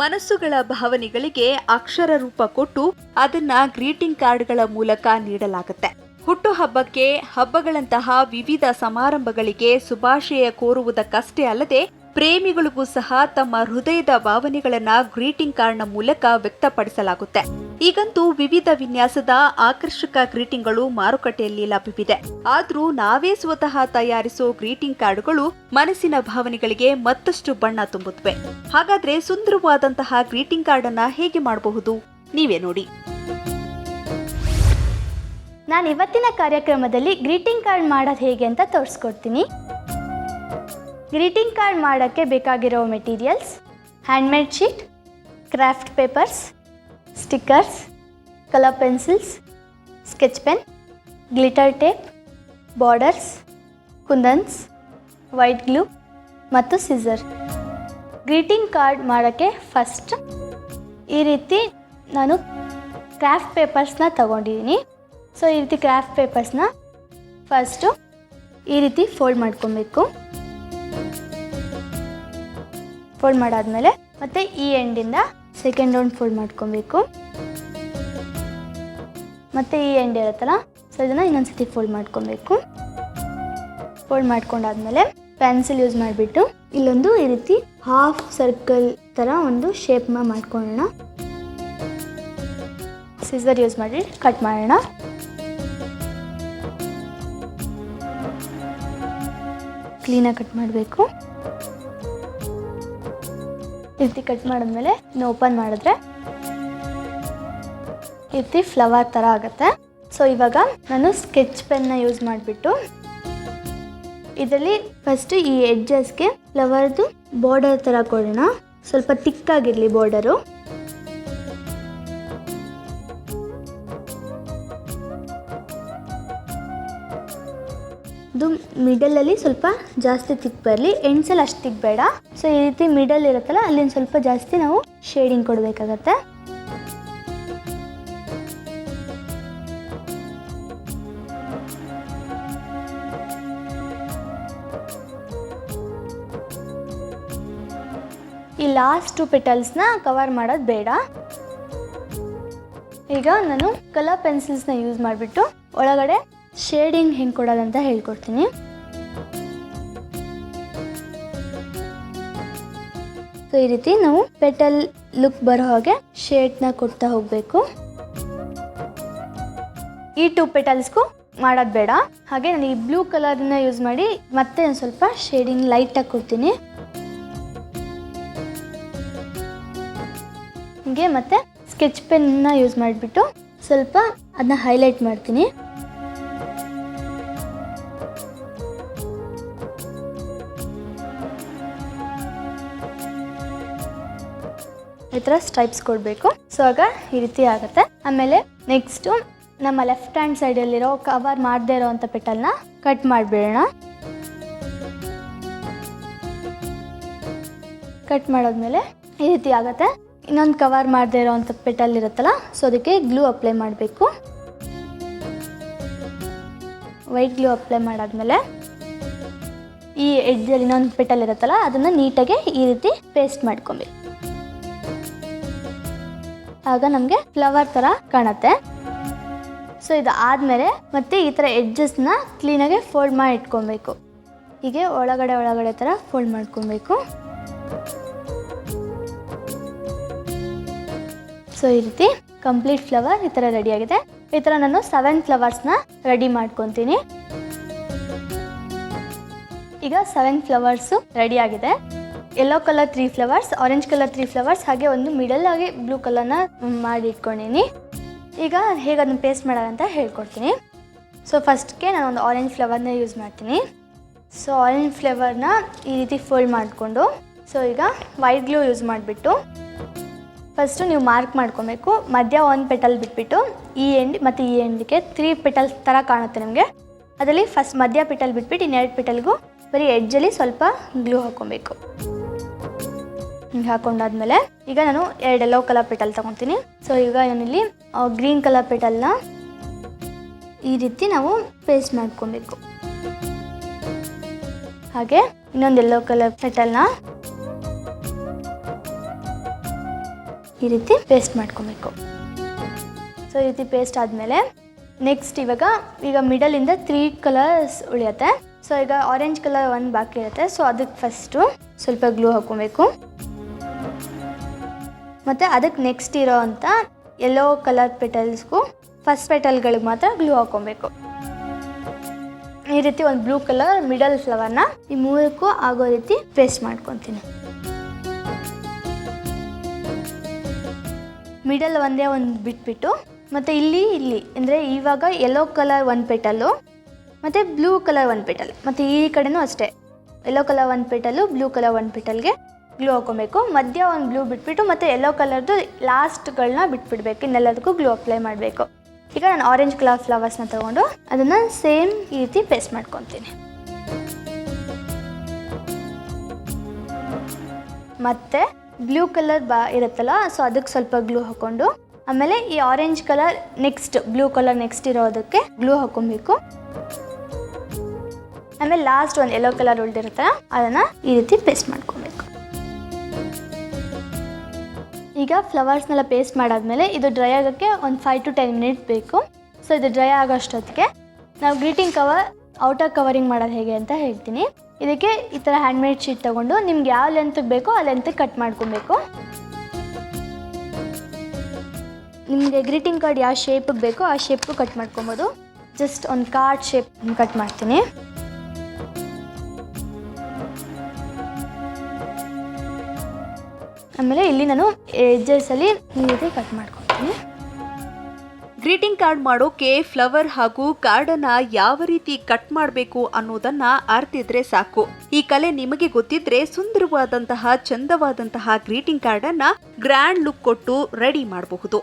ಮನಸ್ಸುಗಳ ಭಾವನೆಗಳಿಗೆ ಅಕ್ಷರ ರೂಪ ಕೊಟ್ಟು ಅದನ್ನ ಗ್ರೀಟಿಂಗ್ ಕಾರ್ಡ್ಗಳ ಮೂಲಕ ನೀಡಲಾಗುತ್ತೆ. ಹುಟ್ಟುಹಬ್ಬಕ್ಕೆ, ಹಬ್ಬಗಳಂತಹ ವಿವಿಧ ಸಮಾರಂಭಗಳಿಗೆ ಶುಭಾಶಯ ಕೋರುವುದಕ್ಕಷ್ಟೇ ಅಲ್ಲದೆ ಪ್ರೇಮಿಗಳಿಗೂ ಸಹ ತಮ್ಮ ಹೃದಯದ ಭಾವನೆಗಳನ್ನ ಗ್ರೀಟಿಂಗ್ ಕಾರ್ಡ್ನ ಮೂಲಕ ವ್ಯಕ್ತಪಡಿಸಲಾಗುತ್ತೆ. ಈಗಂತೂ ವಿವಿಧ ವಿನ್ಯಾಸದ ಆಕರ್ಷಕ ಗ್ರೀಟಿಂಗ್ಗಳು ಮಾರುಕಟ್ಟೆಯಲ್ಲಿ ಲಭ್ಯವಿದೆ. ಆದ್ರೂ ನಾವೇ ಸ್ವತಃ ತಯಾರಿಸೋ ಗ್ರೀಟಿಂಗ್ ಕಾರ್ಡ್ಗಳು ಮನಸ್ಸಿನ ಭಾವನೆಗಳಿಗೆ ಮತ್ತಷ್ಟು ಬಣ್ಣ ತುಂಬುತ್ತವೆ. ಹಾಗಾದ್ರೆ ಸುಂದರವಾದಂತಹ ಗ್ರೀಟಿಂಗ್ ಕಾರ್ಡ್ ಅನ್ನ ಹೇಗೆ ಮಾಡಬಹುದು, ನೀವೇ ನೋಡಿ. ನಾನು ಇವತ್ತಿನ ಕಾರ್ಯಕ್ರಮದಲ್ಲಿ ಗ್ರೀಟಿಂಗ್ ಕಾರ್ಡ್ ಮಾಡೋದು ಹೇಗೆ ಅಂತ ತೋರಿಸ್ಕೊಡ್ತೀನಿ. ಗ್ರೀಟಿಂಗ್ ಕಾರ್ಡ್ ಮಾಡೋಕ್ಕೆ ಬೇಕಾಗಿರೋ materials: handmade sheet, craft papers, stickers, colour pencils, sketch pen, glitter tape, borders, kundans, white glue ಮತ್ತು ಸಿಸರ್. ಗ್ರೀಟಿಂಗ್ ಕಾರ್ಡ್ ಮಾಡೋಕ್ಕೆ ಫಸ್ಟ್ ಈ ರೀತಿ ನಾನು ಕ್ರಾಫ್ಟ್ ಪೇಪರ್ಸ್ನ ತಗೊಂಡಿದ್ದೀನಿ. ಸೊ ಈ ರೀತಿ ಕ್ರಾಫ್ಟ್ ಪೇಪರ್ಸ್ನ ಫಸ್ಟು ಈ ರೀತಿ ಫೋಲ್ಡ್ ಮಾಡ್ಕೊಬೇಕು. ಫೋಲ್ಡ್ ಮಾಡಾದ್ಮೇಲೆ ಮತ್ತೆ ಈ ಎಂಡಿಂದ ಸೆಕೆಂಡ್ ರೌಂಡ್ ಫೋಲ್ಡ್ ಮಾಡ್ಕೊಬೇಕು. ಮತ್ತೆ ಈ ಎಂಡ್ ಇರುತ್ತಲ್ಲ, ಸೊ ಇದನ್ನು ಇನ್ನೊಂದ್ಸತಿ ಫೋಲ್ಡ್ ಮಾಡ್ಕೊಬೇಕು. ಫೋಲ್ಡ್ ಮಾಡ್ಕೊಂಡಾದ್ಮೇಲೆ ಪೆನ್ಸಿಲ್ ಯೂಸ್ ಮಾಡಿಬಿಟ್ಟು ಇಲ್ಲೊಂದು ಈ ರೀತಿ ಹಾಫ್ ಸರ್ಕಲ್ ಥರ ಒಂದು ಶೇಪ್ನ ಮಾಡ್ಕೊಳ್ಳೋಣ. ಸಿಸರ್ ಯೂಸ್ ಮಾಡಿ ಕಟ್ ಮಾಡೋಣ. ಕ್ಲೀನಾಗಿ ಕಟ್ ಮಾಡಬೇಕು. ಈ ರೀತಿ ಕಟ್ ಮಾಡಿದ್ಮೇಲೆ ಇನ್ನು ಓಪನ್ ಮಾಡಿದ್ರೆ ಈ ರೀತಿ ಫ್ಲವರ್ ಥರ ಆಗುತ್ತೆ. ಸೊ ಇವಾಗ ನಾನು ಸ್ಕೆಚ್ ಪೆನ್ನ ಯೂಸ್ ಮಾಡಿಬಿಟ್ಟು ಇದರಲ್ಲಿ ಫಸ್ಟು ಈ ಎಡ್ಜಸ್ಗೆ ಫ್ಲವರ್ದು ಬಾರ್ಡರ್ ಥರ ಕೊಡೋಣ. ಸ್ವಲ್ಪ ತಿಕ್ಕಾಗಿರಲಿ ಬಾರ್ಡರು. ಇದು ಮಿಡಲಲ್ಲಿ ಸ್ವಲ್ಪ ಜಾಸ್ತಿ ತಿಕ್ ಬರಲಿ, ಎಂಡ್ಸಲ್ಲಿ ಅಷ್ಟು ತಿಕ್ ಬೇಡ. ಸೊ ಈ ರೀತಿ ಮಿಡಲ್ ಇರುತ್ತಲ್ಲ, ಅಲ್ಲಿಂದ ಸ್ವಲ್ಪ ಜಾಸ್ತಿ ನಾವು ಶೇಡಿಂಗ್ ಕೊಡಬೇಕಾಗತ್ತೆ. ಈ ಲಾಸ್ಟ್ 2 ಪೆಟಲ್ಸ್ನ ಕವರ್ ಮಾಡೋದು ಬೇಡ. ಈಗ ನಾನು ಕಲರ್ ಪೆನ್ಸಿಲ್ಸ್ನ ಯೂಸ್ ಮಾಡಿಬಿಟ್ಟು ಒಳಗಡೆ ಶೇಡಿಂಗ್ ಹೆಂಗೆ ಕೊಡೋದಂತ ಹೇಳ್ಕೊಡ್ತೀನಿ. ಸೊ ಈ ರೀತಿ ನಾವು ಪೆಟಲ್ ಲುಕ್ ಬರೋ ಹಾಗೆ ಶೇಡ್ನ ಕೊಡ್ತಾ ಹೋಗಬೇಕು. ಈ 2 ಪೆಟಲ್ಸ್ಗೂ ಮಾಡೋದು ಬೇಡ. ಹಾಗೆ ನಾನು ಈ ಬ್ಲೂ ಕಲರ್ನ ಯೂಸ್ ಮಾಡಿ ಮತ್ತೆ ಒಂದು ಸ್ವಲ್ಪ ಶೇಡಿಂಗ್ ಲೈಟಾಗಿ ಕೊಡ್ತೀನಿ. ಹೀಗೆ ಮತ್ತೆ ಸ್ಕೆಚ್ ಪೆನ್ನ ಯೂಸ್ ಮಾಡಿಬಿಟ್ಟು ಸ್ವಲ್ಪ ಅದನ್ನ ಹೈಲೈಟ್ ಮಾಡ್ತೀನಿ. ಈ ಥರ ಸ್ಟ್ರೈಪ್ಸ್ ಕೊಡಬೇಕು. ಸೊ ಆಗ ಈ ರೀತಿ ಆಗುತ್ತೆ. ಆಮೇಲೆ ನೆಕ್ಸ್ಟು ನಮ್ಮ ಲೆಫ್ಟ್ ಹ್ಯಾಂಡ್ ಸೈಡಲ್ಲಿರೋ ಕವರ್ ಮಾಡದೇ ಇರೋವಂಥ ಪೆಟಲ್ನ ಕಟ್ ಮಾಡಿಬಿಡೋಣ. ಕಟ್ ಮಾಡೋದ್ಮೇಲೆ ಈ ರೀತಿ ಆಗುತ್ತೆ. ಇನ್ನೊಂದು ಕವರ್ ಮಾಡದೇ ಇರೋವಂಥ ಪೆಟಲ್ ಇರುತ್ತಲ್ಲ, ಸೊ ಅದಕ್ಕೆ ಗ್ಲೂ ಅಪ್ಲೈ ಮಾಡಬೇಕು. ವೈಟ್ ಗ್ಲೂ ಅಪ್ಲೈ ಮಾಡಾದ್ಮೇಲೆ ಈ ಎಡ್ಜಲ್ಲಿ ಇನ್ನೊಂದು ಪೆಟಲ್ ಇರುತ್ತಲ್ಲ, ಅದನ್ನು ನೀಟಾಗಿ ಈ ರೀತಿ ಪೇಸ್ಟ್ ಮಾಡ್ಕೊಬೇಕು. ಆಗ ನಮಗೆ ಫ್ಲವರ್ ಥರ ಕಾಣುತ್ತೆ. ಸೊ ಇದು ಆದಮೇಲೆ ಮತ್ತೆ ಈ ಥರ ಎಡ್ಜಸ್ನ ಕ್ಲೀನಾಗಿ ಫೋಲ್ಡ್ ಮಾಡಿ ಇಟ್ಕೊಬೇಕು. ಹೀಗೆ ಒಳಗಡೆ ಥರ ಫೋಲ್ಡ್ ಮಾಡ್ಕೊಬೇಕು. ಸೊ ಈ ರೀತಿ ಕಂಪ್ಲೀಟ್ ಫ್ಲವರ್ ಈ ಥರ ರೆಡಿಯಾಗಿದೆ. ಈ ಥರ ನಾನು 7 ಫ್ಲವರ್ಸ್ನ ರೆಡಿ ಮಾಡ್ಕೊತೀನಿ. ಈಗ 7 ಫ್ಲವರ್ಸು ರೆಡಿಯಾಗಿದೆ. Yellow colour 3 flowers, orange colour 3 flowers, ಹಾಗೆ ಒಂದು ಮಿಡಲ್ ಆಗಿ ಬ್ಲೂ ಕಲರ್ನ ಮಾಡಿ ಇಟ್ಕೊಂಡಿನಿ. ಈಗ ಹೇಗೆ ಅದನ್ನು ಪೇಸ್ಟ್ ಮಾಡೋದಂತ ಹೇಳ್ಕೊಡ್ತೀನಿ. ಸೊ ಫಸ್ಟ್ಗೆ ನಾನು ಒಂದು ಆರೆಂಜ್ ಫ್ಲವರ್ನ ಯೂಸ್ ಮಾಡ್ತೀನಿ. ಸೊ ಆರೆಂಜ್ ಫ್ಲೇವರ್ನ ಈ ರೀತಿ ಫೋಲ್ಡ್ ಮಾಡಿಕೊಂಡು, ಸೊ ಈಗ ವೈಟ್ ಗ್ಲೂ ಯೂಸ್ ಮಾಡಿಬಿಟ್ಟು ಫಸ್ಟು ನೀವು ಮಾರ್ಕ್ ಮಾಡ್ಕೊಬೇಕು. ಮಧ್ಯ ಒಂದು ಪೆಟಲ್ ಬಿಟ್ಬಿಟ್ಟು ಈ ಎಂಡ್ ಮತ್ತು ಈ ಎಂಡಿಗೆ 3 ಪೆಟಲ್ಸ್ ಥರ ಕಾಣುತ್ತೆ ನಿಮಗೆ. ಅದರಲ್ಲಿ ಫಸ್ಟ್ ಮಧ್ಯ ಪೆಟಲ್ ಬಿಟ್ಬಿಟ್ಟು ಇನ್ನೆರಡು ಪೆಟಲ್ಗೂ ಬರೀ ಎಡ್ಜಲ್ಲಿ ಸ್ವಲ್ಪ ಗ್ಲೂ ಹಾಕ್ಕೊಬೇಕು. ಹಿಂಗೆ ಹಾಕೊಂಡಾದ್ಮೇಲೆ ಈಗ ನಾನು 2 ಯೆಲ್ಲೋ ಕಲರ್ ಪೆಟಲ್ ತೊಗೊತೀನಿ. ಸೊ ಈಗ ನಾನಿಲ್ಲಿ ಗ್ರೀನ್ ಕಲರ್ ಪೆಟಲ್ನ ಈ ರೀತಿ ನಾವು ಪೇಸ್ಟ್ ಮಾಡ್ಕೊಬೇಕು. ಹಾಗೆ ಇನ್ನೊಂದು ಯೆಲ್ಲೋ ಕಲರ್ ಪೆಟಲ್ನ ಈ ರೀತಿ ಪೇಸ್ಟ್ ಮಾಡ್ಕೊಬೇಕು. ಸೊ ಈ ರೀತಿ ಪೇಸ್ಟ್ ಆದಮೇಲೆ ನೆಕ್ಸ್ಟ್ ಈಗ ಮಿಡಲಿಂದ 3 ಕಲರ್ಸ್ ಉಳಿಯುತ್ತೆ. ಸೊ ಈಗ ಆರೆಂಜ್ ಕಲರ್ ಒಂದು ಬಾಕಿ ಇರುತ್ತೆ. ಸೊ ಅದಕ್ಕೆ ಫಸ್ಟು ಸ್ವಲ್ಪ ಗ್ಲೂ ಹಾಕ್ಕೊಬೇಕು. ಮತ್ತು ಅದಕ್ಕೆ ನೆಕ್ಸ್ಟ್ ಇರೋ ಅಂಥ ಯೆಲ್ಲೋ ಕಲರ್ ಪೆಟಲ್ಸ್ಗೂ ಫಸ್ಟ್ ಪೆಟಲ್ಗಳಿಗೆ ಮಾತ್ರ ಗ್ಲೂ ಹಾಕ್ಕೊಬೇಕು. ಈ ರೀತಿ ಒಂದು ಬ್ಲೂ ಕಲರ್ ಮಿಡಲ್ ಫ್ಲವರ್ನ ಈ 3ಕ್ಕೂ ಆಗೋ ರೀತಿ ಪೇಸ್ಟ್ ಮಾಡ್ಕೊತೀನಿ. ಮಿಡಲ್ ಒಂದೇ ಒಂದು ಬಿಟ್ಬಿಟ್ಟು ಮತ್ತು ಇಲ್ಲಿ ಅಂದರೆ ಇವಾಗ ಯೆಲ್ಲೋ ಕಲರ್ ಒಂದು ಪೆಟಲ್ಲು ಮತ್ತು ಬ್ಲೂ ಕಲರ್ ಒಂದು ಪೆಟಲ್, ಮತ್ತು ಈ ಕಡೆನೂ ಅಷ್ಟೇ ಯೆಲ್ಲೋ ಕಲರ್ ಒಂದು ಪೆಟಲ್ಲು, ಬ್ಲೂ ಕಲರ್ ಒಂದು ಪೆಟಲ್ಗೆ ಗ್ಲೂ ಹಾಕ್ಕೊಬೇಕು. ಮಧ್ಯ ಒಂದು ಬ್ಲೂ ಬಿಟ್ಬಿಟ್ಟು ಮತ್ತು ಯೆಲ್ಲೋ ಕಲರ್ದು ಲಾಸ್ಟ್ಗಳನ್ನ ಬಿಟ್ಬಿಡ್ಬೇಕು. ಇನ್ನೆಲ್ಲದಕ್ಕೂ ಗ್ಲೂ ಅಪ್ಲೈ ಮಾಡಬೇಕು. ಈಗ ನಾನು ಆರೆಂಜ್ ಕಲರ್ ಫ್ಲವರ್ಸ್ನ ತೊಗೊಂಡು ಅದನ್ನು ಸೇಮ್ ಈ ರೀತಿ ಪೇಸ್ಟ್ ಮಾಡ್ಕೊತೀನಿ. ಮತ್ತು ಬ್ಲೂ ಕಲರ್ ಇರುತ್ತಲ್ಲ, ಸೊ ಅದಕ್ಕೆ ಸ್ವಲ್ಪ ಗ್ಲೂ ಹಾಕ್ಕೊಂಡು ಆಮೇಲೆ ಈ orange colour next blue colour next ಇರೋದಕ್ಕೆ ಗ್ಲೂ ಹಾಕ್ಕೊಬೇಕು. ಆಮೇಲೆ ಲಾಸ್ಟ್ ಒಂದು ಯೆಲ್ಲೋ ಕಲರ್ ಉಳಿದಿರುತ್ತಲ್ಲ ಅದನ್ನು ಈ ರೀತಿ ಪೇಸ್ಟ್ ಮಾಡ್ಕೊಬೇಕು. ಈಗ ಫ್ಲವರ್ಸ್ನೆಲ್ಲ ಪೇಸ್ಟ್ ಮಾಡಾದ್ಮೇಲೆ ಇದು ಡ್ರೈ ಆಗೋಕ್ಕೆ ಒಂದು 5 to 10 ಮಿನಿಟ್ಸ್ ಬೇಕು. ಸೊ ಇದು ಡ್ರೈ ಆಗೋಷ್ಟೊತ್ತಿಗೆ ನಾವು ಗ್ರೀಟಿಂಗ್ ಕವರ್ ಔಟರ್ ಕವರಿಂಗ್ ಮಾಡೋದು ಹೇಗೆ ಅಂತ ಹೇಳ್ತೀನಿ. ಇದಕ್ಕೆ ಈ ಥರ ಹ್ಯಾಂಡ್ಮೇಡ್ ಶೀಟ್ ತೊಗೊಂಡು ನಿಮ್ಗೆ ಯಾವ ಲೆಂತ್ಗೆ ಬೇಕೋ ಆ ಲೆಂತ್ಗೆ ಕಟ್ ಮಾಡ್ಕೊಬೇಕು. ನಿಮಗೆ ಗ್ರೀಟಿಂಗ್ ಕಾರ್ಡ್ ಯಾವ ಶೇಪಿಗೆ ಬೇಕೋ ಆ ಶೇಪ್ಗೂ ಕಟ್ ಮಾಡ್ಕೊಬೋದು. ಜಸ್ಟ್ ಒಂದು ಕಾರ್ಡ್ ಶೇಪ್ ಕಟ್ ಮಾಡ್ತೀನಿ. ಆಮೇಲೆ ಇಲ್ಲಿ ನಾನು ಎಡ್ಜಸಲ್ಲಿ ಈ ರೀತಿ ಕಟ್ ಮಾಡ್ಕೊತೀನಿ. ಗ್ರೀಟಿಂಗ್ ಕಾರ್ಡ್ ಮಾಡೋಕೆ ಫ್ಲವರ್ ಹಾಗೂ ಕಾರ್ಡನ್ನ ಯಾವ ರೀತಿ ಕಟ್ ಮಾಡಬೇಕು ಅನ್ನೋದನ್ನ ಅರ್ತಿದ್ರೆ ಸಾಕು. ಈ ಕಲೆ ನಿಮಗೆ ಗೊತ್ತಿದ್ರೆ ಸುಂದರವಾದಂತಹ ಚಂದವಾದಂತಹ ಗ್ರೀಟಿಂಗ್ ಕಾರ್ಡ್ ಅನ್ನ ಗ್ರ್ಯಾಂಡ್ ಲುಕ್ ಕೊಟ್ಟು ರೆಡಿ ಮಾಡಬಹುದು.